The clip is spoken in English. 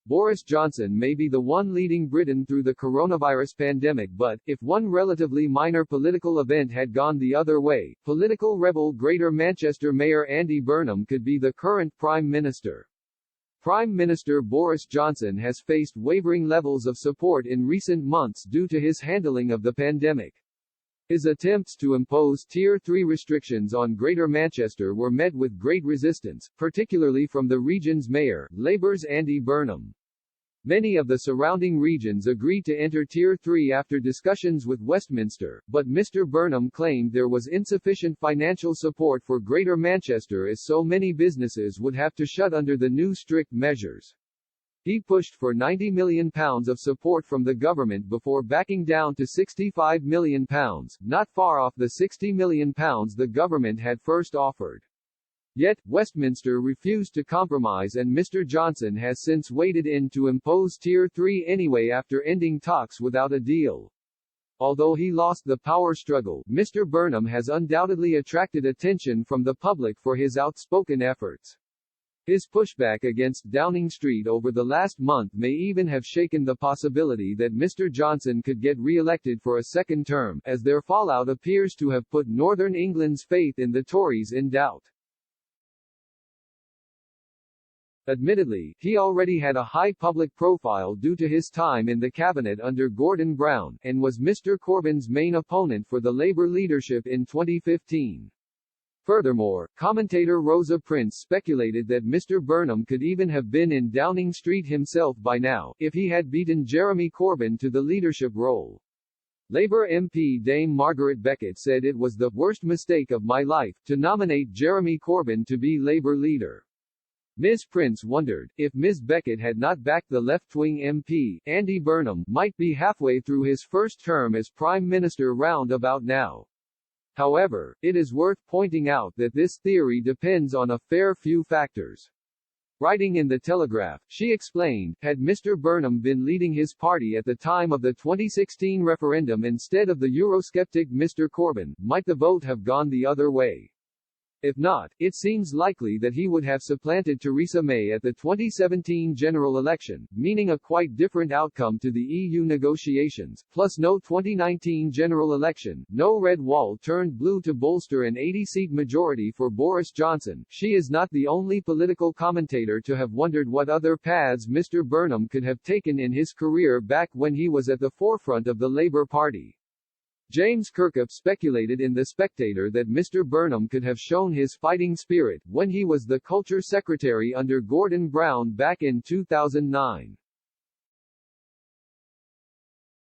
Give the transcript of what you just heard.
Boris Johnson may be the one leading Britain through the coronavirus pandemic, but, if one relatively minor political event had gone the other way, political rebel Greater Manchester Mayor Andy Burnham could be the current Prime Minister. Prime Minister Boris Johnson has faced wavering levels of support in recent months due to his handling of the pandemic. His attempts to impose Tier 3 restrictions on Greater Manchester were met with great resistance, particularly from the region's mayor, Labour's Andy Burnham. Many of the surrounding regions agreed to enter Tier 3 after discussions with Westminster, but Mr. Burnham claimed there was insufficient financial support for Greater Manchester as so many businesses would have to shut under the new strict measures. He pushed for £90 million of support from the government before backing down to £65 million, not far off the £60 million the government had first offered. Yet, Westminster refused to compromise and Mr. Johnson has since waded in to impose Tier 3 anyway after ending talks without a deal. Although he lost the power struggle, Mr. Burnham has undoubtedly attracted attention from the public for his outspoken efforts. His pushback against Downing Street over the last month may even have shaken the possibility that Mr. Johnson could get re-elected for a second term, as their fallout appears to have put Northern England's faith in the Tories in doubt. Admittedly, he already had a high public profile due to his time in the cabinet under Gordon Brown, and was Mr. Corbyn's main opponent for the Labour leadership in 2015. Furthermore, commentator Rosa Prince speculated that Mr. Burnham could even have been in Downing Street himself by now, if he had beaten Jeremy Corbyn to the leadership role. Labour MP Dame Margaret Beckett said it was the worst mistake of my life to nominate Jeremy Corbyn to be Labour leader. Ms. Prince wondered, if Ms. Beckett had not backed the left-wing MP, Andy Burnham might be halfway through his first term as Prime Minister round about now. However, it is worth pointing out that this theory depends on a fair few factors. Writing in The Telegraph, she explained, had Mr. Burnham been leading his party at the time of the 2016 referendum instead of the Eurosceptic Mr. Corbyn, might the vote have gone the other way? If not, it seems likely that he would have supplanted Theresa May at the 2017 general election, meaning a quite different outcome to the EU negotiations, plus no 2019 general election, no red wall turned blue to bolster an 80-seat majority for Boris Johnson. She is not the only political commentator to have wondered what other paths Mr. Burnham could have taken in his career back when he was at the forefront of the Labour Party. James Kirkup speculated in The Spectator that Mr. Burnham could have shown his fighting spirit when he was the Culture Secretary under Gordon Brown back in 2009.